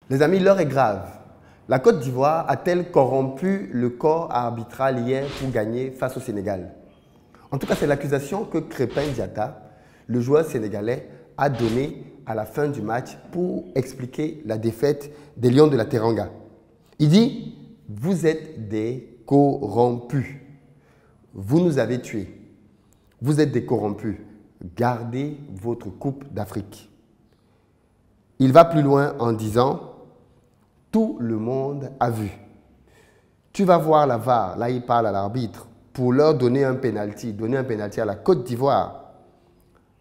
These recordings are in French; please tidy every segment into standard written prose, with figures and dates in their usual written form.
Les amis, l'heure est grave. La Côte d'Ivoire a-t-elle corrompu le corps arbitral hier pour gagner face au Sénégal? En tout cas, c'est l'accusation que Crépin Diatta, le joueur sénégalais, a donnée à la fin du match pour expliquer la défaite des Lions de la Teranga. Il dit « Vous êtes des corrompus. Vous nous avez tués. Vous êtes des corrompus. Gardez votre Coupe d'Afrique. » Il va plus loin en disant « Tout le monde a vu. Tu vas voir la VAR, là il parle à l'arbitre, pour leur donner un penalty à la Côte d'Ivoire.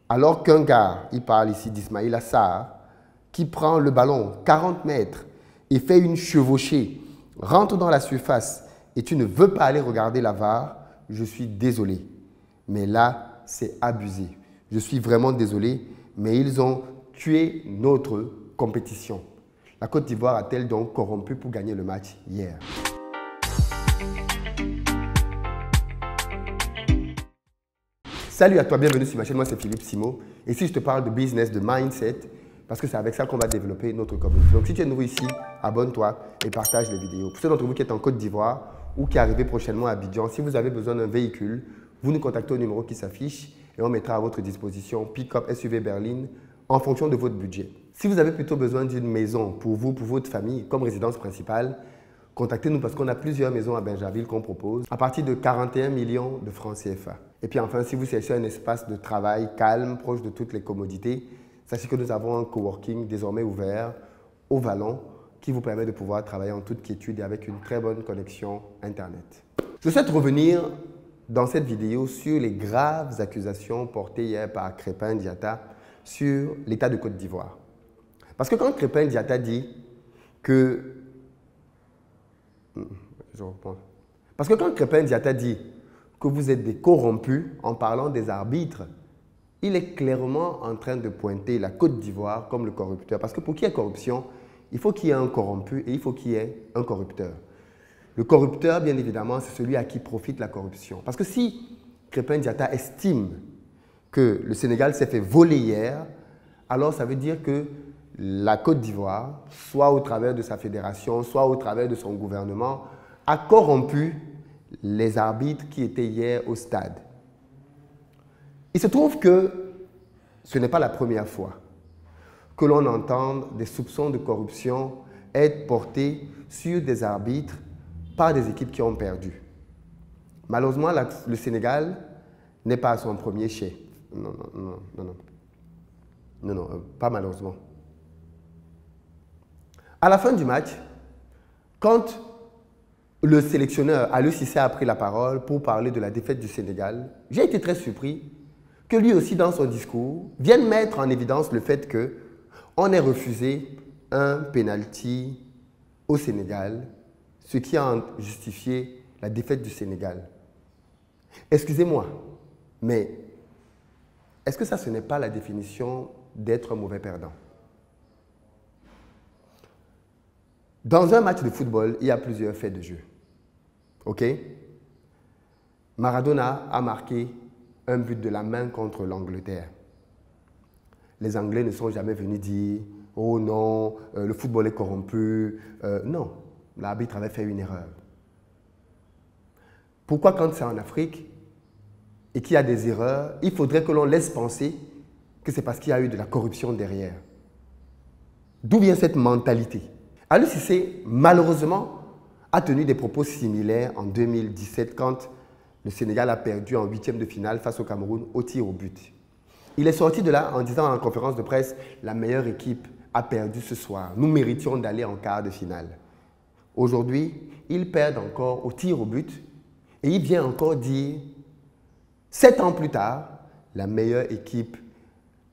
Alors qu'un gars, il parle ici d'Ismaïla Assar, qui prend le ballon 40 mètres et fait une chevauchée, rentre dans la surface et tu ne veux pas aller regarder la VAR, je suis désolé. Mais là, c'est abusé. Je suis vraiment désolé, mais ils ont tué notre compétition. La Côte d'Ivoire a-t-elle donc corrompu pour gagner le match hier? Salut à toi, bienvenue sur ma chaîne, moi c'est Philippe Simo. Et si je te parle de business, de mindset, parce que c'est avec ça qu'on va développer notre communauté. Donc si tu es nouveau ici, abonne-toi et partage les vidéos. Pour ceux d'entre vous qui êtes en Côte d'Ivoire ou qui arrivez prochainement à Abidjan, si vous avez besoin d'un véhicule, vous nous contactez au numéro qui s'affiche et on mettra à votre disposition pick-up SUV berline en fonction de votre budget. Si vous avez plutôt besoin d'une maison pour vous, pour votre famille, comme résidence principale, contactez-nous parce qu'on a plusieurs maisons à Bingerville qu'on propose à partir de 41 millions de francs CFA. Et puis enfin, si vous cherchez un espace de travail calme, proche de toutes les commodités, sachez que nous avons un coworking désormais ouvert au Vallon qui vous permet de pouvoir travailler en toute quiétude et avec une très bonne connexion Internet. Je souhaite revenir dans cette vidéo sur les graves accusations portées hier par Crépin Diatta sur l'État de Côte d'Ivoire. Parce que quand Crépin Diatta dit que... Je reprends. Parce que quand Crépin Diatta dit que vous êtes des corrompus en parlant des arbitres, il est clairement en train de pointer la Côte d'Ivoire comme le corrupteur. Parce que pour qu'il y ait corruption, il faut qu'il y ait un corrompu et il faut qu'il y ait un corrupteur. Le corrupteur, bien évidemment, c'est celui à qui profite la corruption. Parce que si Crépin Diatta estime que le Sénégal s'est fait voler hier, alors ça veut dire que la Côte d'Ivoire, soit au travers de sa fédération, soit au travers de son gouvernement, a corrompu les arbitres qui étaient hier au stade. Il se trouve que ce n'est pas la première fois que l'on entend des soupçons de corruption être portés sur des arbitres par des équipes qui ont perdu. Malheureusement, le Sénégal n'est pas à son premier chef. Non, pas malheureusement. À la fin du match, quand le sélectionneur Aliou Cissé a pris la parole pour parler de la défaite du Sénégal, j'ai été très surpris que lui aussi, dans son discours, vienne mettre en évidence le fait qu'on ait refusé un penalty au Sénégal, ce qui a justifié la défaite du Sénégal. Excusez-moi, mais est-ce que ça, ce n'est pas la définition d'être un mauvais perdant? Dans un match de football, il y a plusieurs faits de jeu. OK? Maradona a marqué un but de la main contre l'Angleterre. Les Anglais ne sont jamais venus dire « Oh non, le football est corrompu. » Non, l'arbitre avait fait une erreur. Pourquoi quand c'est en Afrique et qu'il y a des erreurs, il faudrait que l'on laisse penser que c'est parce qu'il y a eu de la corruption derrière? D'où vient cette mentalité? Aliou Cissé, malheureusement, a tenu des propos similaires en 2017 quand le Sénégal a perdu en huitième de finale face au Cameroun au tir au but. Il est sorti de là en disant en conférence de presse « La meilleure équipe a perdu ce soir. Nous méritions d'aller en quart de finale. » Aujourd'hui, ils perdent encore au tir au but et il vient encore dire 7 ans plus tard, la meilleure équipe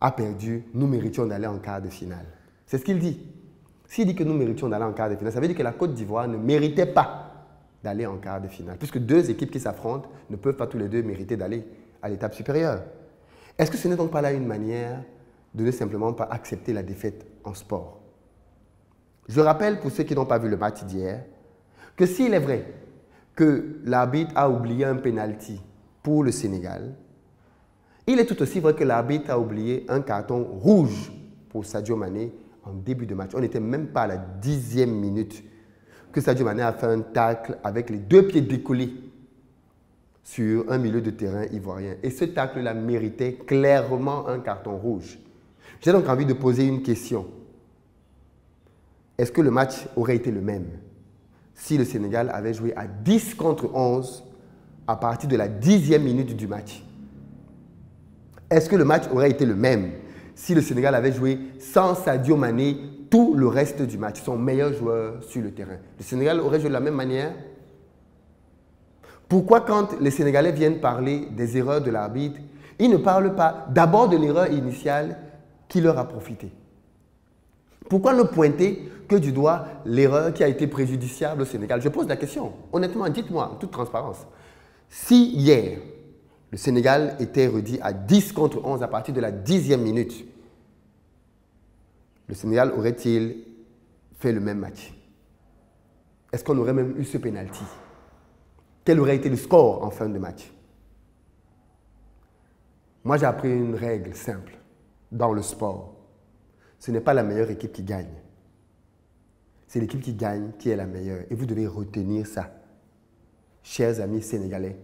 a perdu, nous méritions d'aller en quart de finale. C'est ce qu'il dit. S'il dit que nous méritions d'aller en quart de finale, ça veut dire que la Côte d'Ivoire ne méritait pas d'aller en quart de finale, puisque deux équipes qui s'affrontent ne peuvent pas tous les deux mériter d'aller à l'étape supérieure. Est-ce que ce n'est donc pas là une manière de ne simplement pas accepter la défaite en sport? Je rappelle pour ceux qui n'ont pas vu le match d'hier, que s'il est vrai que l'arbitre a oublié un penalty pour le Sénégal, il est tout aussi vrai que l'arbitre a oublié un carton rouge pour Sadio Mané en début de match. On n'était même pas à la 10e minute que Sadio Mané a fait un tacle avec les 2 pieds décollés sur un milieu de terrain ivoirien. Et ce tacle-là méritait clairement un carton rouge. J'ai donc envie de poser une question. Est-ce que le match aurait été le même si le Sénégal avait joué à 10 contre 11 à partir de la 10e minute du match? Est-ce que le match aurait été le même si le Sénégal avait joué sans Sadio Mané tout le reste du match, son meilleur joueur sur le terrain? Le Sénégal aurait joué de la même manière? Pourquoi quand les Sénégalais viennent parler des erreurs de l'arbitre, ils ne parlent pas d'abord de l'erreur initiale qui leur a profité? Pourquoi ne pointer que du doigt l'erreur qui a été préjudiciable au Sénégal? Je pose la question. Honnêtement, dites-moi en toute transparence. Si hier, le Sénégal était réduit à 10 contre 11 à partir de la 10e minute, le Sénégal aurait-il fait le même match? Est-ce qu'on aurait même eu ce pénalty? Quel aurait été le score en fin de match? Moi, j'ai appris une règle simple dans le sport. Ce n'est pas la meilleure équipe qui gagne. C'est l'équipe qui gagne qui est la meilleure. Et vous devez retenir ça, chers amis sénégalais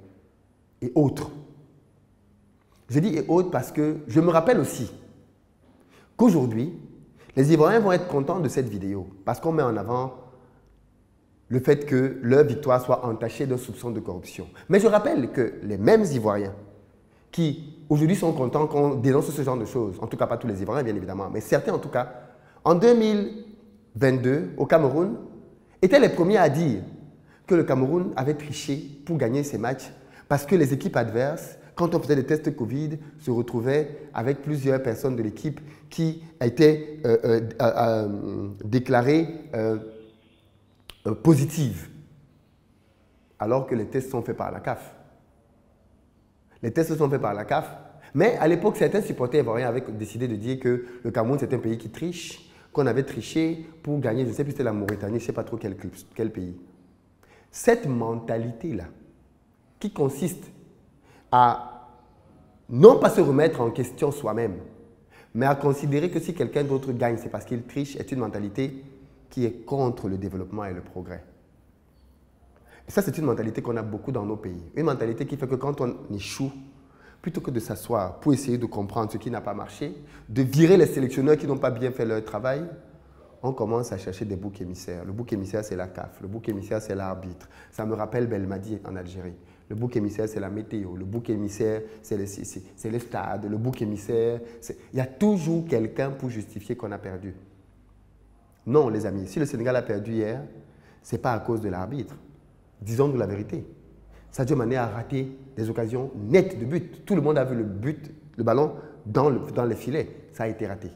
et autres. Je dis et autres parce que je me rappelle aussi qu'aujourd'hui, les Ivoiriens vont être contents de cette vidéo parce qu'on met en avant le fait que leur victoire soit entachée d'un soupçon de corruption. Mais je rappelle que les mêmes Ivoiriens qui aujourd'hui sont contents qu'on dénonce ce genre de choses, en tout cas pas tous les Ivoiriens bien évidemment, mais certains en tout cas, en 2022 au Cameroun, étaient les premiers à dire que le Cameroun avait triché pour gagner ses matchs parce que les équipes adverses, quand on faisait des tests Covid, se retrouvaient avec plusieurs personnes de l'équipe qui étaient déclarées positives, alors que les tests sont faits par la CAF. Les tests sont faits par la CAF, mais à l'époque, certains supporters ivoiriens avaient décidé de dire que le Cameroun, c'est un pays qui triche, qu'on avait triché pour gagner, je ne sais plus si c'était la Mauritanie, je ne sais pas trop quel pays. Cette mentalité-là, qui consiste à non pas se remettre en question soi-même, mais à considérer que si quelqu'un d'autre gagne, c'est parce qu'il triche, est une mentalité qui est contre le développement et le progrès. Et ça, c'est une mentalité qu'on a beaucoup dans nos pays. Une mentalité qui fait que quand on échoue, plutôt que de s'asseoir pour essayer de comprendre ce qui n'a pas marché, de virer les sélectionneurs qui n'ont pas bien fait leur travail, on commence à chercher des boucs émissaires. Le bouc émissaire, c'est la CAF. Le bouc émissaire, c'est l'arbitre. Ça me rappelle Belmadi en Algérie. Le bouc émissaire, c'est la météo. Le bouc émissaire, c'est les stades. Le bouc émissaire, il y a toujours quelqu'un pour justifier qu'on a perdu. Non, les amis, si le Sénégal a perdu hier, ce n'est pas à cause de l'arbitre. Disons-nous la vérité. Sadio Mané a raté des occasions nettes de but. Tout le monde a vu le ballon dans les filets. Ça a été raté.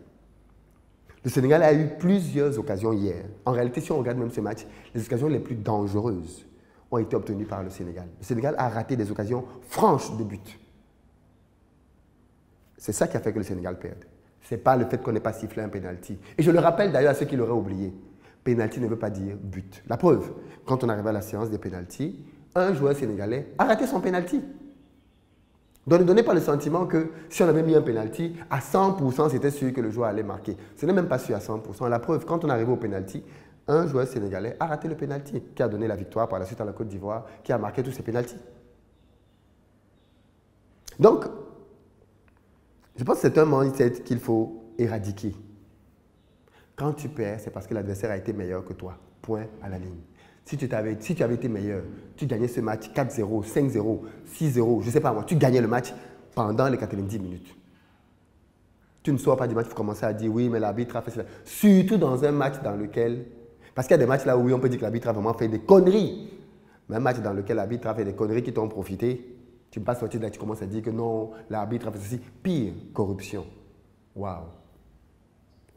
Le Sénégal a eu plusieurs occasions hier. En réalité, si on regarde même ce match, les occasions les plus dangereuses ont été obtenues par le Sénégal. Le Sénégal a raté des occasions franches de but. C'est ça qui a fait que le Sénégal perde. Ce n'est pas le fait qu'on n'ait pas sifflé un pénalty. Et je le rappelle d'ailleurs à ceux qui l'auraient oublié. Pénalty ne veut pas dire but. La preuve, quand on arrive à la séance des pénaltys, un joueur sénégalais a raté son pénalty. Donc ne donnez pas le sentiment que si on avait mis un pénalty, à 100%, c'était sûr que le joueur allait marquer. Ce n'est même pas sûr à 100%. La preuve, quand on arrive au pénalty, un joueur sénégalais a raté le pénalty, qui a donné la victoire par la suite à la Côte d'Ivoire, qui a marqué tous ses pénaltys. Donc, je pense que c'est un mindset qu'il faut éradiquer. Quand tu perds, c'est parce que l'adversaire a été meilleur que toi. Point à la ligne. Si tu avais été meilleur, tu gagnais ce match 4-0, 5-0, 6-0, je ne sais pas moi, tu gagnais le match pendant les 90 minutes. Tu ne sors pas du match pour commencer à dire oui, mais l'arbitre a fait cela. Surtout dans un match dans lequel, parce qu'il y a des matchs là où oui, on peut dire que l'arbitre a vraiment fait des conneries. Mais un match dans lequel l'arbitre a fait des conneries qui t'ont profité, tu ne peux pas sortir de là, tu commences à dire que non, l'arbitre a fait ceci. Pire, corruption. Waouh.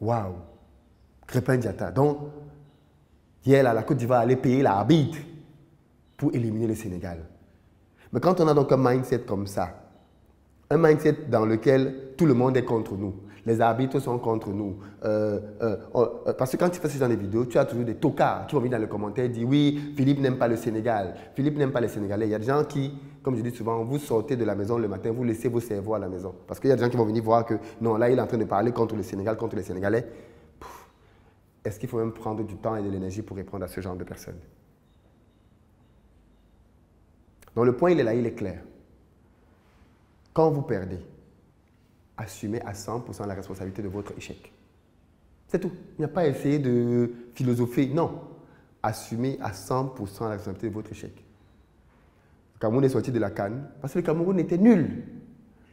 Waouh. Crépin Diatta. Donc, hier, là, la Côte d'Ivoire allait payer l'arbitre pour éliminer le Sénégal. Mais quand on a donc un mindset comme ça, un mindset dans lequel tout le monde est contre nous, les arbitres sont contre nous, parce que quand tu fais ce genre de vidéos, tu as toujours des tocards qui vont venir dans les commentaires et dire oui, Philippe n'aime pas le Sénégal, Philippe n'aime pas les Sénégalais. Il y a des gens qui, comme je dis souvent, vous sortez de la maison le matin, vous laissez vos cerveaux à la maison. Parce qu'il y a des gens qui vont venir voir que non, là, il est en train de parler contre le Sénégal, contre les Sénégalais. est-ce qu'il faut même prendre du temps et de l'énergie pour répondre à ce genre de personnes? Donc le point, il est là, il est clair. Quand vous perdez, assumez à 100% la responsabilité de votre échec. C'est tout. Il n'y a pas à essayer de philosopher. Non. Assumez à 100% la responsabilité de votre échec. Le Cameroun est sorti de la CAN parce que le Cameroun était nul.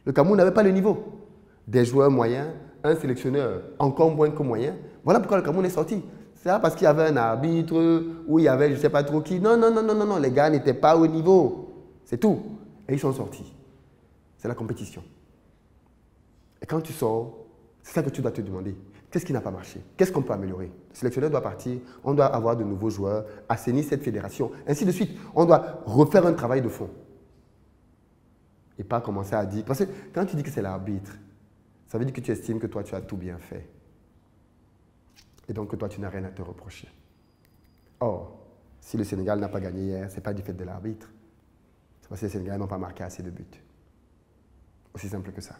Le Cameroun n'avait pas le niveau. Des joueurs moyens, un sélectionneur encore moins que moyen. Voilà pourquoi le Cameroun est sorti. C'est pas parce qu'il y avait un arbitre ou il y avait je ne sais pas trop qui. Non, non, non, non, non, non. Les gars n'étaient pas au niveau. C'est tout. Et ils sont sortis. C'est la compétition. Et quand tu sors, c'est ça que tu dois te demander. Qu'est-ce qui n'a pas marché? Qu'est-ce qu'on peut améliorer? Le sélectionneur doit partir, on doit avoir de nouveaux joueurs, assainir cette fédération, ainsi de suite. On doit refaire un travail de fond. Et pas commencer à dire... Parce que quand tu dis que c'est l'arbitre, ça veut dire que tu estimes que toi, tu as tout bien fait. Et donc que toi, tu n'as rien à te reprocher. Or, si le Sénégal n'a pas gagné hier, ce n'est pas du fait de l'arbitre. C'est parce que les Sénégalais n'ont pas marqué assez de buts. Aussi simple que ça.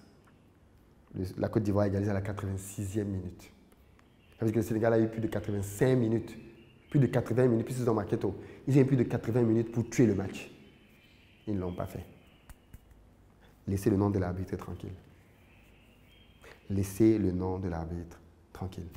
La Côte d'Ivoire a égalisé à la 86e minute. Ça veut dire que le Sénégal a eu plus de 85 minutes. Plus de 80 minutes, puisqu'ils ont marqué tôt. Ils ont eu plus de 80 minutes pour tuer le match. Ils ne l'ont pas fait. Laissez le nom de l'arbitre tranquille. Laissez le nom de l'arbitre tranquille.